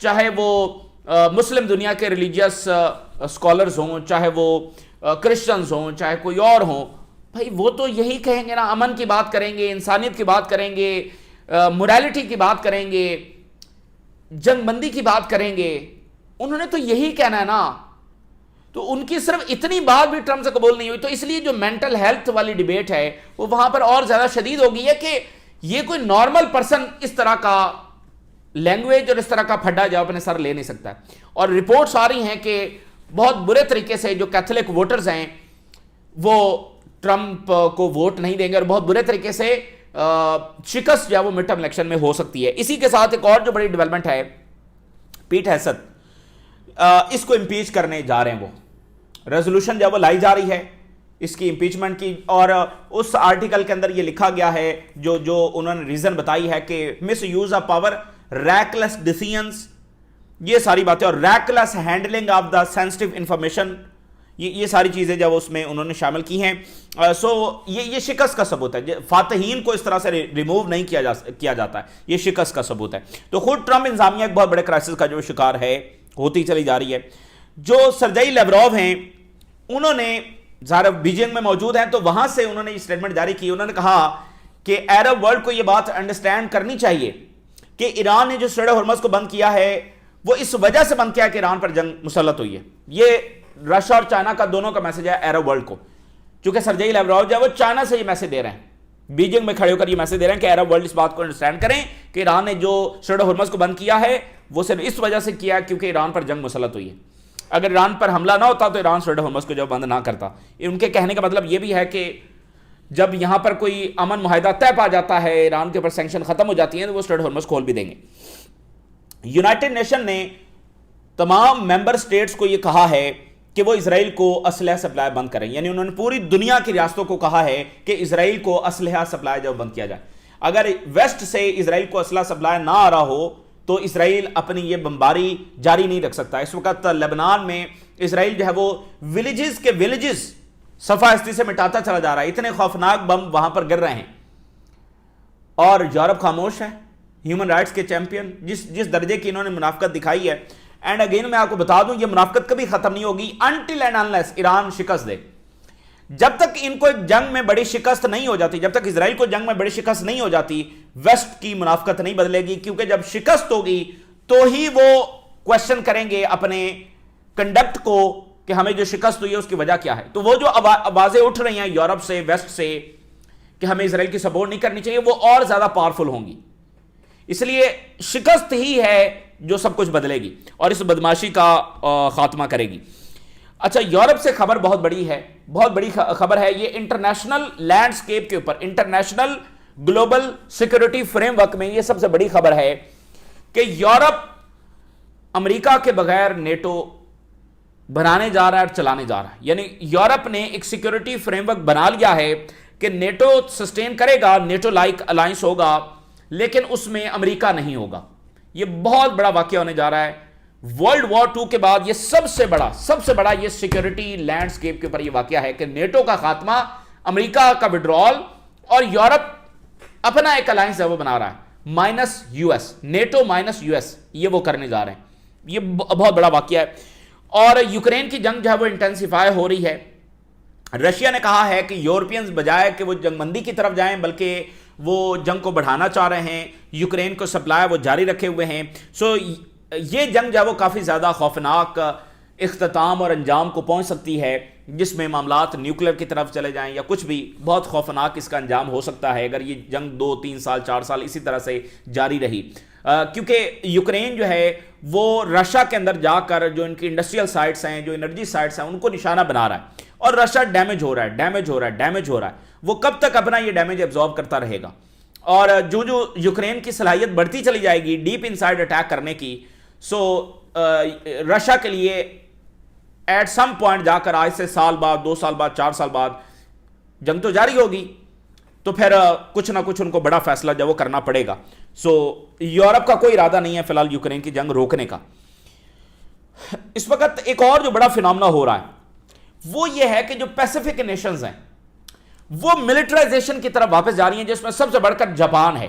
چاہے وہ مسلم دنیا کے ریلیجیس اسکالرز ہوں، چاہے وہ کرسچنز ہوں، چاہے کوئی اور ہوں، بھائی وہ تو یہی کہیں گے نا، امن کی بات کریں گے، انسانیت کی بات کریں گے، موریلٹی کی بات کریں گے، جنگ بندی کی بات کریں گے، انہوں نے تو یہی کہنا ہے نا. تو ان کی صرف اتنی بات بھی ٹرمپ سے قبول نہیں ہوئی. تو اس لیے جو مینٹل ہیلتھ والی ڈیبیٹ ہے وہ وہاں پر اور زیادہ شدید ہو گئی ہے کہ یہ کوئی نارمل پرسن اس طرح کا لینگویج اور اس طرح کا پھڈا جو اپنے سر لے نہیں سکتا ہے. اور رپورٹس آ رہی ہیں کہ بہت برے طریقے سے جو کیتھولک ووٹرز ہیں وہ ٹرمپ کو ووٹ نہیں دیں گے، اور بہت برے طریقے سے شکست جو ہے وہ مڈ ٹرم الیکشن میں ہو سکتی ہے. اسی کے ساتھ ایک اور جو بڑی ڈیولپمنٹ ہے، پیٹ ہیگسیت اس کو امپیچ کرنے جا رہے ہیں. وہ ریزولوشن جو وہ لائی جا رہی ہے اس کی امپیچمنٹ کی، اور اس آرٹیکل کے اندر یہ لکھا گیا ہے جو انہوں نے ریزن بتائی ہے کہ misuse of power, reckless decisions, یہ ساری باتیں، اور reckless handling of the sensitive information, یہ ساری چیزیں جو اس میں انہوں نے شامل کی ہیں. سو یہ شکست کا ثبوت ہے. فاتحین کو اس طرح سے ریموو نہیں کیا جاتا ہے، یہ شکست کا ثبوت ہے. تو خود ٹرمپ انتظامیہ ایک بہت بڑے کرائسس کا جو شکار ہے، ہوتی چلی جا رہی ہے. جو سرجئی لیوروو ہیں انہوں نے ظاہر بیجنگ میں موجود ہیں، تو وہاں سے انہوں نے یہ اسٹیٹمنٹ جاری کی. انہوں نے کہا کہ عرب ورلڈ کو یہ بات انڈرسٹینڈ کرنی چاہیے کہ ایران نے جو سٹریٹ آف ہرمز کو بند کیا ہے وہ اس وجہ سے بند کیا کہ ایران پر جنگ مسلط ہوئی ہے. یہ رشیا اور چائنا کا دونوں کا میسج ہے عرب ورلڈ کو، چونکہ سرجئی لیوروو جو ہے وہ چائنا سے یہ میسج دے رہے ہیں، بیجنگ میں کھڑے ہو کر یہ میسج دے رہے ہیں کہ عرب ورلڈ اس بات کو انڈرسٹینڈ کریں کہ ایران نے جو سٹریٹ آف ہرمز کو بند کیا ہے وہ صرف اس وجہ سے کیا کیونکہ ایران پر جنگ مسلط ہوئی ہے. اگر ایران پر حملہ نہ ہوتا تو ایران سٹریٹ آف ہرمز کو جو بند نہ کرتا. ان کے کہنے کا مطلب یہ بھی ہے کہ جب یہاں پر کوئی امن معاہدہ طے پا جاتا ہے، ایران کے اوپر سینکشن ختم ہو جاتی ہیں، تو وہ سٹریٹ آف ہرمز کھول بھی دیں گے. یونائٹڈ نیشن نے تمام ممبر سٹیٹس کو یہ کہا ہے کہ وہ اسرائیل کو اسلحہ سپلائی بند کریں. یعنی انہوں نے پوری دنیا کی ریاستوں کو کہا ہے کہ اسرائیل کو اسلحہ سپلائی جو بند کیا جائے. اگر ویسٹ سے اسرائیل کو اسلحہ سپلائی نہ آ رہا ہو تو اسرائیل اپنی یہ بمباری جاری نہیں رکھ سکتا. اس وقت لبنان میں اسرائیل جو ہے وہ ولیجز کے ولیجز صفحہ ہستی سے مٹاتا چلا جا رہا ہے. اتنے خوفناک بم وہاں پر گر رہے ہیں، اور یورپ خاموش ہے. ہیومن رائٹس کے چیمپئن جس درجے کی انہوں نے منافقت دکھائی ہے. اینڈ اگین میں آپ کو بتا دوں یہ منافقت کبھی ختم نہیں ہوگی انٹل اینڈ انلیس ایران شکست دے. جب تک ان کو ایک جنگ میں بڑی شکست نہیں ہو جاتی، جب تک اسرائیل کو جنگ میں بڑی شکست نہیں ہو جاتی، ویسٹ کی منافقت نہیں بدلے گی. کیونکہ جب شکست ہوگی تو ہی وہ کوشچن کریں گے اپنے کنڈکٹ کو کہ ہمیں جو شکست ہوئی ہے اس کی وجہ کیا ہے. تو وہ جو آوازیں اٹھ رہی ہیں یورپ سے، ویسٹ سے، کہ ہمیں اسرائیل کی سپورٹ نہیں کرنی چاہیے، وہ اور زیادہ پاورفل ہوں گی. اس لیے شکست ہی ہے جو سب کچھ بدلے گی اور اس بدماشی کا خاتمہ کرے گی. اچھا، یورپ سے خبر بہت بڑی ہے، بہت بڑی خبر ہے. یہ انٹرنیشنل لینڈسکیپ کے اوپر، international global security frame work میں یہ سب سے بڑی خبر ہے کہ یورپ امریکہ کے بغیر نیٹو بنانے جا رہا ہے اور چلانے جا رہا ہے. یعنی یورپ نے ایک سیکورٹی فریم ورک بنا لیا ہے کہ نیٹو سسٹین کرے گا، نیٹو لائک الائنس ہوگا، لیکن اس میں امریکہ نہیں ہوگا. یہ بہت بڑا واقعہ ہونے جا رہا ہے. ورلڈ وار 2 کے بعد یہ سب سے بڑا یہ سیکورٹی لینڈسکیپ کے اوپر یہ واقعہ ہے کہ نیٹو کا خاتمہ، امریکہ کا وڈرال، اور یورپ اپنا ایک الائنس ہے وہ بنا رہا ہے minus U S, NATO minus U S, یہ وہ کرنے جا رہے ہیں. یہ بہت بڑا واقعہ ہے. اور یوکرین کی جنگ جو ہے وہ انٹینسیفائی ہو رہی ہے. رشیا نے کہا ہے کہ یورپینز بجائے کہ وہ جنگ بندی کی طرف جائیں بلکہ وہ جنگ کو بڑھانا چاہ رہے ہیں، یوکرین کو سپلائی وہ جاری رکھے ہوئے ہیں. سو یہ جنگ جو ہے وہ کافی زیادہ خوفناک اختتام اور انجام کو پہنچ سکتی ہے، جس میں معاملات نیوکلیر کی طرف چلے جائیں یا کچھ بھی. بہت خوفناک اس کا انجام ہو سکتا ہے اگر یہ جنگ 2 3 سال 4 سال اسی طرح سے جاری رہی. کیونکہ یوکرین جو ہے وہ رشیا کے اندر جا کر جو ان کی انڈسٹریل سائٹس ہیں، جو انرجی سائٹس ہیں، ان کو نشانہ بنا رہا ہے، اور رشیا ڈیمیج ہو رہا ہے. وہ کب تک اپنا یہ ڈیمیج ایبزارب کرتا رہے گا؟ اور جو یوکرین کی صلاحیت بڑھتی چلی جائے گی ڈیپ انسائڈ اٹیک کرنے کی، سو رشیا کے لیے ایٹ سم پوائنٹ جا کر آج سے سال بعد، 2 سال بعد، 4 سال بعد جنگ تو جاری ہوگی، تو پھر کچھ نہ کچھ ان کو بڑا فیصلہ جو وہ کرنا پڑے گا. سو یورپ کا کوئی ارادہ نہیں ہے فی الحال یوکرین کی جنگ روکنے کا. اس وقت ایک اور جو بڑا فینامنا ہو رہا ہے وہ یہ ہے کہ جو پیسیفک نیشنز ہیں وہ ملٹرائزیشن کی طرف واپس جا رہی ہیں، جس میں سب سے بڑھ کر جاپان ہے.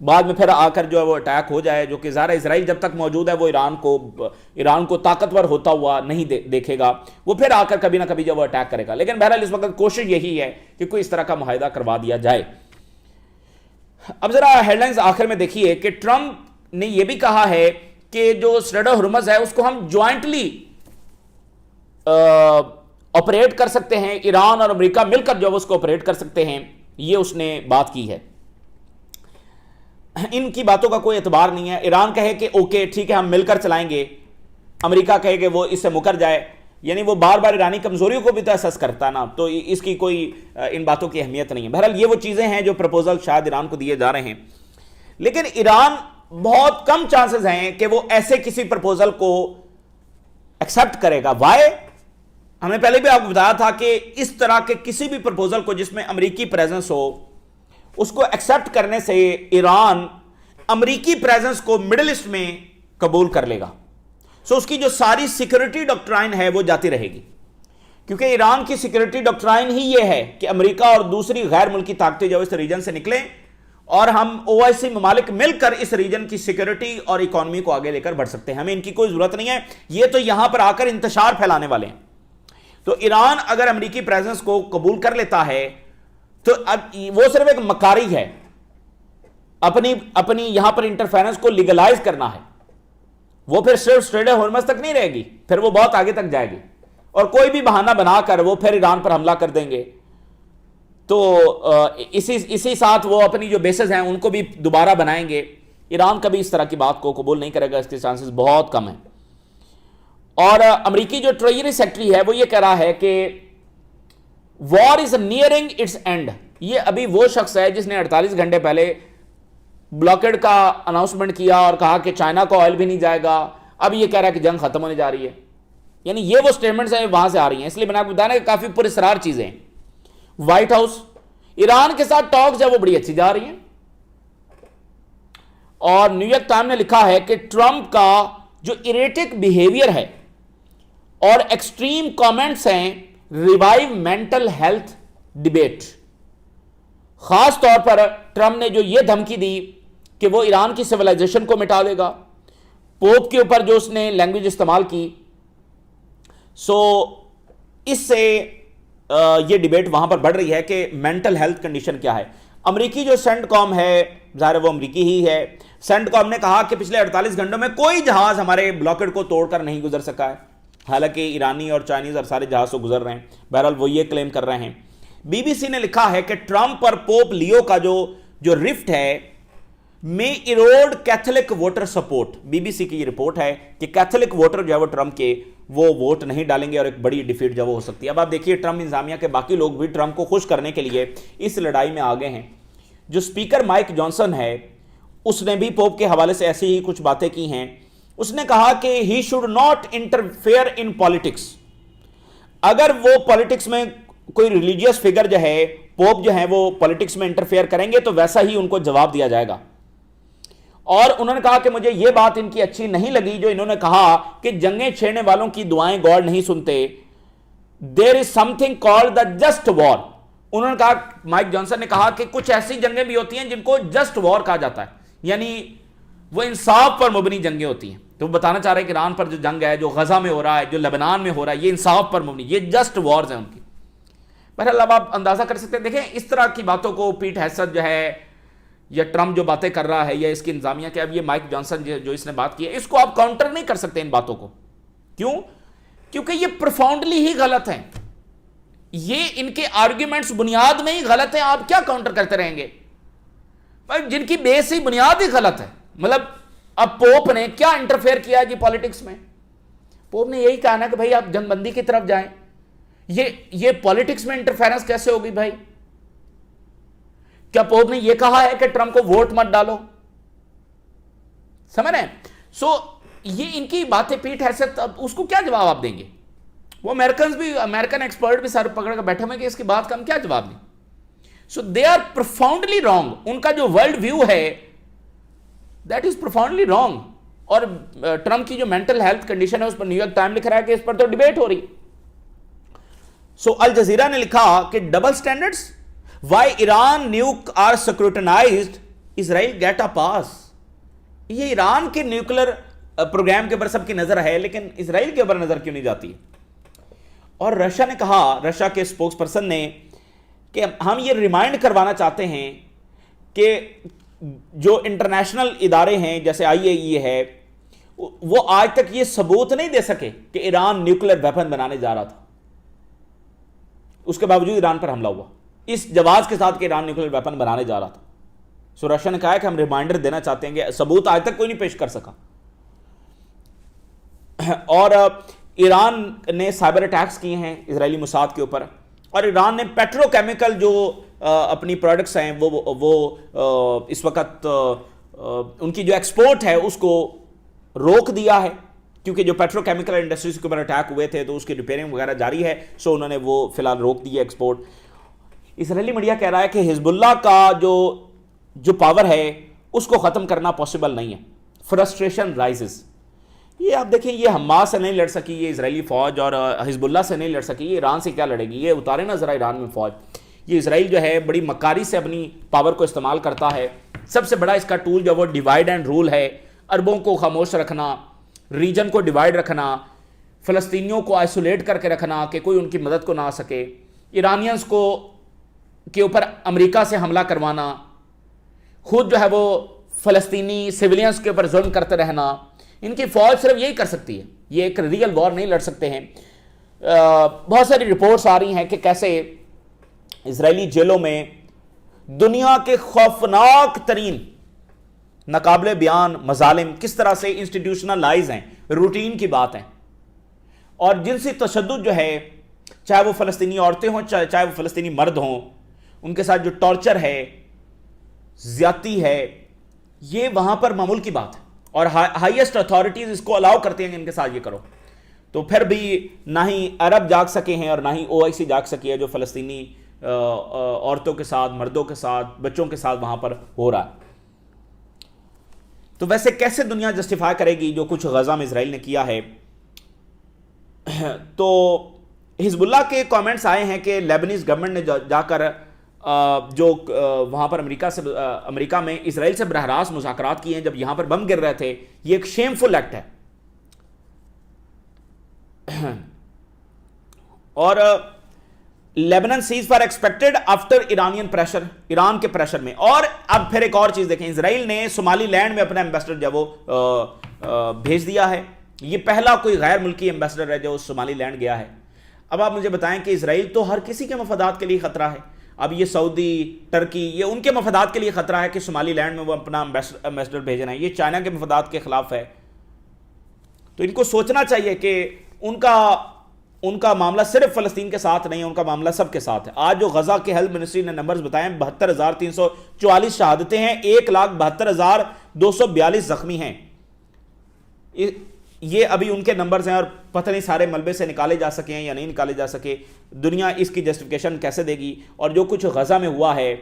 بعد میں پھر آ کر جو ہے وہ اٹیک ہو جائے، جو کہ ظاہر اسرائیل جب تک موجود ہے وہ ایران کو طاقتور ہوتا ہوا نہیں دیکھے گا، وہ پھر آ کر کبھی نہ کبھی جو وہ اٹیک کرے گا. لیکن بہرحال اس وقت کوشش یہی ہے کہ کوئی اس طرح کا معاہدہ کروا دیا جائے. اب ذرا ہیڈ لائنز آخر میں دیکھیے کہ ٹرمپ نے یہ بھی کہا ہے کہ جو اسٹریٹ آف ہرمز ہے اس کو ہم جوائنٹلی آپریٹ کر سکتے ہیں، ایران اور امریکہ مل کر جو اس کو آپریٹ کر سکتے ہیں، یہ اس نے بات کی ہے. ان کی باتوں کا کوئی اعتبار نہیں ہے. ایران کہے کہ اوکے ٹھیک ہے ہم مل کر چلائیں گے، امریکہ کہے کہ وہ اس سے مکر جائے، یعنی وہ بار بار ایرانی کمزوریوں کو بھی تو احساس کرتا ہے نا، تو اس کی کوئی ان باتوں کی اہمیت نہیں ہے. بہرحال یہ وہ چیزیں ہیں جو پروپوزل شاید ایران کو دیے جا رہے ہیں، لیکن ایران بہت کم چانسز ہیں کہ وہ ایسے کسی پروپوزل کو ایکسپٹ کرے گا. وائی؟ ہم نے پہلے بھی آپ کو بتایا تھا کہ اس طرح کے کسی بھی پروپوزل کو جس میں امریکی پریزنس ہو، اس کو ایکسپٹ کرنے سے ایران امریکی پریزنس کو مڈل ایسٹ میں قبول کر لے گا. سو اس کی جو ساری سیکورٹی ڈاکٹرائن ہے وہ جاتی رہے گی، کیونکہ ایران کی سیکورٹی ڈاکٹرائن ہی یہ ہے کہ امریکہ اور دوسری غیر ملکی طاقتیں جو اس ریجن سے نکلیں اور ہم OIC ممالک مل کر اس ریجن کی سیکورٹی اور اکانومی کو آگے لے کر بڑھ سکتے ہیں. ہمیں ان کی کوئی ضرورت نہیں ہے، یہ تو یہاں پر آ کر انتشار پھیلانے والے ہیں. تو ایران اگر امریکی پریزنس کو قبول کر لیتا ہے تو اب وہ صرف ایک مکاری ہے، اپنی یہاں پر انٹرفیرنس کو لیگلائز کرنا ہے. وہ پھر صرف اسٹریٹ آف ہرمز تک نہیں رہے گی، پھر وہ بہت آگے تک جائے گی اور کوئی بھی بہانہ بنا کر وہ پھر ایران پر حملہ کر دیں گے. تو اسی ساتھ وہ اپنی جو بیسز ہیں ان کو بھی دوبارہ بنائیں گے. ایران کبھی اس طرح کی بات کو قبول نہیں کرے گا، اس کے چانسز بہت کم ہیں. اور امریکی جو ٹریجری سیکٹری ہے وہ یہ کہہ رہا ہے کہ وار از نیئرنگ اٹس اینڈ. یہ ابھی وہ شخص ہے جس نے 48 گھنٹے پہلے بلاکیڈ کا اناؤنسمنٹ کیا اور کہا کہ چائنا کو آئل بھی نہیں جائے گا. اب یہ کہہ رہا ہے کہ جنگ ختم ہونے جا رہی ہے. یعنی یہ وہ سٹیٹمنٹس ہیں وہاں سے آ رہی ہیں. اس لیے میں نے آپ کو بتانا کہ کافی پراسرار چیزیں ہیں. وائٹ ہاؤس ایران کے ساتھ ٹاکس جو وہ بڑی اچھی جا رہی ہیں. اور نیو یارک ٹائم نے لکھا ہے کہ ٹرمپ کا جو ایریٹک بیہیویئر ہے اور ایکسٹریم کامنٹس ہیں ریوائیو مینٹل ہیلتھ ڈیبیٹ. خاص طور پر ٹرمپ نے جو یہ دھمکی دی کہ وہ ایران کی سویلائزیشن کو مٹا دے گا، پوپ کے اوپر جو اس نے لینگویج استعمال کی، سو اس سے یہ ڈیبیٹ وہاں پر بڑھ رہی ہے کہ مینٹل ہیلتھ کنڈیشن کیا ہے. امریکی جو سینٹ کام ہے، ظاہر وہ امریکی ہی ہے، سینٹ کام نے کہا کہ پچھلے 48 گھنٹوں میں کوئی جہاز ہمارے بلاکیڈ کو توڑ کر نہیں گزر سکا ہے، حالانکہ ایرانی اور چائنیز اور سارے جہاز سے گزر رہے ہیں. بہرحال وہ یہ کلیم کر رہے ہیں. بی بی سی نے لکھا ہے کہ ٹرمپ اور پوپ لیو کا جو رفٹ ہے میں eroded Catholic voter support. B B C کی یہ رپورٹ ہے کہ کیتھولک ووٹر جو ہے وہ ٹرمپ کے وہ ووٹ نہیں ڈالیں گے اور ایک بڑی ڈیفیٹ جو وہ ہو سکتی ہے. اب آپ دیکھیے ٹرمپ انتظامیہ کے باقی لوگ بھی ٹرمپ کو خوش کرنے کے لیے اس لڑائی میں آگے ہیں. جو سپیکر مائک جانسن ہے اس نے بھی پوپ کے حوالے سے ایسی ہی کچھ باتیں کی ہیں. اس نے کہا کہ he should not interfere in politics. اگر وہ پالیٹکس میں کوئی ریلیجیس فگر جو ہے پوپ جو ہیں وہ پالیٹکس میں انٹرفیئر کریں گے تو ویسا ہی ان کو جواب دیا جائے گا. اور انہوں نے کہا کہ مجھے یہ بات ان کی اچھی نہیں لگی جو انہوں نے کہا کہ جنگیں چھیڑنے والوں کی دعائیں گاڈ نہیں سنتے. There is something called the just war. انہوں نے کہا، مائک جانسن نے کہا کہ کچھ ایسی جنگیں بھی ہوتی ہیں جن کو جسٹ وار کہا جاتا ہے، یعنی وہ انصاف پر مبنی جنگیں ہوتی ہیں. تو وہ بتانا چاہ رہے ہیں کہ ایران پر جو جنگ ہے، جو غزہ میں ہو رہا ہے، جو لبنان میں ہو رہا ہے، یہ انصاف پر مبنی، یہ جسٹ وارز ہیں ان کی. بہرحال اب آپ اندازہ کر سکتے ہیں. دیکھیں اس طرح کی باتوں کو پیٹ ہیسٹ جو ہے یا ٹرمپ جو باتیں کر رہا ہے یا اس کی انتظامیہ کے، اب یہ مائک جانسن جو اس نے بات کی ہے، اس کو آپ کاؤنٹر نہیں کر سکتے ان باتوں کو. کیوں؟ کیونکہ یہ پروفاؤنڈلی ہی غلط ہیں. یہ ان کے آرگیومنٹس بنیاد میں ہی غلط ہیں. آپ کیا کاؤنٹر کرتے رہیں گے جن کی بیس ہی بنیاد ہی غلط ہے؟ مطلب اب پوپ نے کیا انٹرفیئر کیا جی پالیٹکس میں؟ پوپ نے یہی کہا نا کہ بھائی آپ جنگ بندی کی طرف جائیں. یہ پالیٹکس میں انٹرفیرنس کیسے ہوگی بھائی؟ کیا پوپ نے یہ کہا ہے کہ ٹرمپ کو ووٹ مت ڈالو؟ سمجھ رہے ہیں؟ سو یہ ان کی باتیں پیٹ حیثیت، اس کو کیا جواب آپ دیں گے؟ وہ امریکن ایکسپرٹ بھی سر پکڑ کر بیٹھے ہوئے کہ اس کی بات کا ہم کیا جواب دیں. سو دے آر پروفاؤنڈلی رانگ. ان کا جو ورلڈ ویو ہے دیٹ از پروفاؤنڈلی رانگ. اور ٹرمپ کی جو مینٹل ہیلتھ کنڈیشن ہے اس پر نیو یارک ٹائم لکھ رہا ہے کہ اس پر تو ڈیبیٹ ہو رہی. سو الجزیرہ نے لکھا کہ double standards why Iran nuke are scrutinised Israel get a pass. یہ ایران کے نیوکلر پروگرام کے اوپر سب کی نظر ہے, لیکن اسرائیل کے اوپر نظر کیوں نہیں جاتی؟ اور رشیا نے کہا, رشیا کے اسپوکس پرسن نے, کہ ہم یہ ریمائنڈ کروانا چاہتے ہیں کہ جو انٹرنیشنل ادارے ہیں جیسے IAEA ہے, وہ آج تک یہ ثبوت نہیں دے سکے کہ ایران نیوکلر ویپن بنانے جا رہا تھا. اس کے باوجود ایران پر حملہ ہوا اس جواز کے ساتھ کہ ایران نیوکلر ویپن بنانے جا رہا تھا. سو رشیا نے کہا ہے کہ ہم ریمائنڈر دینا چاہتے ہیں کہ ثبوت آج تک کوئی نہیں پیش کر سکا. اور ایران نے سائبر اٹیکس کیے ہیں اسرائیلی موساد کے اوپر, اور ایران نے پیٹرو کیمیکل جو اپنی پروڈکٹس ہیں وہ اس وقت ان کی جو ایکسپورٹ ہے اس کو روک دیا ہے, کیونکہ جو پیٹرو کیمیکل انڈسٹریز کے اوپر اٹیک ہوئے تھے تو اس کی ریپیئرنگ وغیرہ جاری ہے, سو انہوں نے وہ فی الحال روک دی ہے ایکسپورٹ. اسرائیلی میڈیا کہہ رہا ہے کہ حزب اللہ کا جو پاور ہے اس کو ختم کرنا پاسبل نہیں ہے. Frustration rises. یہ آپ دیکھیں, یہ حماس سے نہیں لڑ سکی یہ اسرائیلی فوج, اور حزب اللہ سے نہیں لڑ سکی, یہ ایران سے کیا لڑے گی؟ یہ اتارے نا ذرا ایران میں فوج. یہ اسرائیل جو ہے بڑی مکاری سے اپنی پاور کو استعمال کرتا ہے. سب سے بڑا اس کا ٹول جو وہ ڈیوائڈ اینڈ رول ہے, عربوں کو خاموش رکھنا, ریجن کو ڈیوائڈ رکھنا, فلسطینیوں کو آئسولیٹ کر کے رکھنا کہ کوئی ان کی مدد کو نہ آ سکے, ایرانیانز کو کے اوپر امریکہ سے حملہ کروانا, خود جو ہے وہ فلسطینی سیولینز کے اوپر ظلم کرتے رہنا. ان کی فوج صرف یہی کر سکتی ہے, یہ ایک ریئل وار نہیں لڑ سکتے ہیں. بہت ساری رپورٹس آ رہی ہیں کہ کیسے اسرائیلی جیلوں میں دنیا کے خوفناک ترین ناقابل بیان مظالم کس طرح سے انسٹیٹیوشنلائز ہیں, روٹین کی بات ہیں. اور جنسی تشدد جو ہے, چاہے وہ فلسطینی عورتیں ہوں چاہے وہ فلسطینی مرد ہوں, ان کے ساتھ جو ٹارچر ہے, زیادتی ہے, یہ وہاں پر معمول کی بات ہے. اور ہائیسٹ اتھارٹیز اس کو الاؤ کرتے ہیں کہ ان کے ساتھ یہ کرو. تو پھر بھی نہ ہی عرب جاگ سکے ہیں اور نہ ہی OIC جاگ سکی ہے جو فلسطینی عورتوں کے ساتھ, مردوں کے ساتھ, بچوں کے ساتھ وہاں پر ہو رہا ہے. تو ویسے کیسے دنیا جسٹیفائی کرے گی جو کچھ غزہ میں اسرائیل نے کیا ہے؟ تو حزب اللہ کے کامنٹس آئے ہیں کہ لیبنیز گورنمنٹ نے جا کر جو وہاں پر امریکہ میں اسرائیل سے براہ راست مذاکرات کیے ہیں جب یہاں پر بم گر رہے تھے, یہ ایک شیم فل ایکٹ ہے. اور Lebanon ceasefire expected after Iranian pressure, Iran کے پریشر میں. اور اب پھر ایک اور چیز دیکھیں, اسرائیل نے صومالی لینڈ میں اپنا ایمبیسڈر جو وہ بھیج دیا ہے. یہ پہلا کوئی غیر ملکی ایمبیسڈر ہے جو صومالی لینڈ گیا ہے. اب آپ مجھے بتائیں کہ اسرائیل تو ہر کسی کے مفادات کے لیے خطرہ ہے. اب یہ سعودی, ٹرکی, یہ ان کے مفادات کے لیے خطرہ ہے کہ صومالی لینڈ میں وہ اپنا ایمبیسڈر بھیج رہے ہیں. یہ چائنا کے مفادات کے خلاف ہے. تو ان کو سوچنا چاہیے کہ ان کا معاملہ صرف فلسطین کے ساتھ نہیں ہے, ان کا معاملہ سب کے ساتھ ہے. آج جو غزہ کے ہیلتھ منسٹری نے نمبرز بتائے ہیں, 72,344 شہادتیں ہیں, 1,72,242 زخمی ہیں. یہ ابھی ان کے نمبرز ہیں اور پتہ نہیں سارے ملبے سے نکالے جا سکے ہیں یا نہیں نکالے جا سکے. دنیا اس کی جسٹیفیکیشن کیسے دے گی؟ اور جو کچھ غزہ میں ہوا ہے,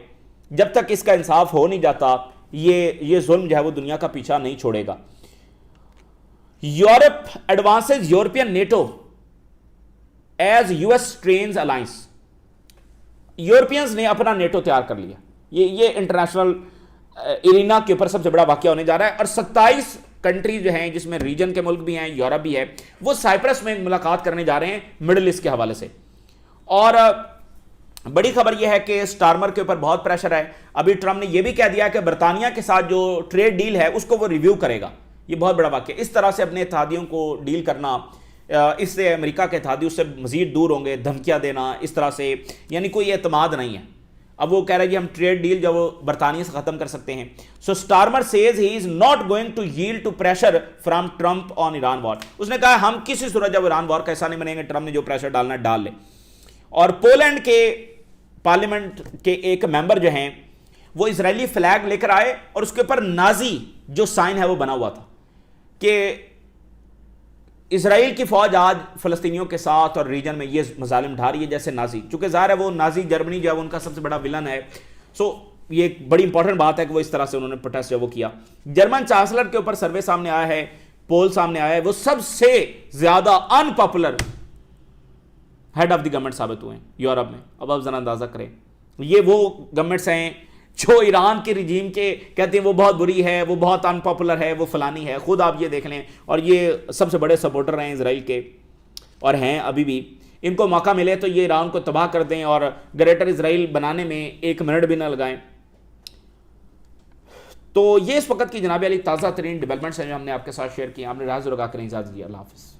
جب تک اس کا انصاف ہو نہیں جاتا یہ ظلم جو ہے وہ دنیا کا پیچھا نہیں چھوڑے گا. Europe advances European NATO as US trains alliance. Europeans نے اپنا نیٹو تیار کر لیا. یہ انٹرنیشنل ایرینا کے اوپر سب سے بڑا واقعہ ہونے جا رہا ہے. اور 27 کنٹریز جو ہیں جس میں ریجن کے ملک بھی ہیں, یورپ بھی ہے, وہ سائپرس میں ملاقات کرنے جا رہے ہیں مڈل ایسٹ کے حوالے سے. اور بڑی خبر یہ ہے کہ سٹارمر کے اوپر بہت پریشر ہے. ابھی ٹرمپ نے یہ بھی کہہ دیا کہ برطانیہ کے ساتھ جو ٹریڈ ڈیل ہے اس کو وہ ریویو کرے گا. یہ بہت بڑا واقعہ. اس طرح سے اپنے اتحادیوں کو ڈیل کرنا, اس سے امریکہ کے اتحادی اس سے مزید دور ہوں گے. دھمکیاں دینا اس طرح سے, یعنی کوئی اعتماد نہیں ہے. اب وہ کہہ رہے ہیں کہ ہم ٹریڈ ڈیل جو وہ برطانیہ سے ختم کر سکتے ہیں. So Starmer says he is not going to yield to pressure from Trump on Iran war. اس نے کہا ہم کسی صورت جب ایران وار کا حصہ نہیں بنیں گے, ٹرمپ نے جو پریشر ڈالنا ہے ڈال لے. اور پولینڈ کے پارلیمنٹ کے ایک ممبر جو ہیں وہ اسرائیلی فلیگ لے کر آئے اور اس کے اوپر نازی جو سائن ہے وہ بنا ہوا تھا کہ اسرائیل کی فوج آج فلسطینیوں کے ساتھ اور ریجن میں یہ مظالم ڈھا رہی ہے جیسے نازی. چونکہ ظاہر ہے وہ نازی جرمنی جو ہے ان کا سب سے بڑا ولن ہے. سو یہ ایک بڑی امپورٹنٹ بات ہے کہ وہ اس طرح سے انہوں نے پروٹیسٹ جو وہ کیا. جرمن چانسلر کے اوپر سروے سامنے آیا ہے, پول سامنے آیا ہے, وہ سب سے زیادہ unpopular head of the government ثابت ہوئے ہیں یورپ میں. اب آپ ذرا اندازہ کریں, یہ وہ گورنمنٹس ہیں جو ایران کے رجیم کے کہتے ہیں وہ بہت بری ہے، وہ بہت ان پاپولر ہے، وہ فلانی ہے، خود آپ یہ دیکھ لیں، اور یہ سب سے بڑے سپورٹر ہیں اسرائیل کے اور ہیں ابھی بھی. ان کو موقع ملے تو یہ ایران کو تباہ کر دیں اور گریٹر اسرائیل بنانے میں ایک منٹ بھی نہ لگائیں. تو یہ اس وقت کی جناب علی تازہ ترین ڈیولپمنٹس ہیں جو ہم نے آپ کے ساتھ شیئر کی. آپ نے راز لگا کر اجازت دیا. اللہ حافظ.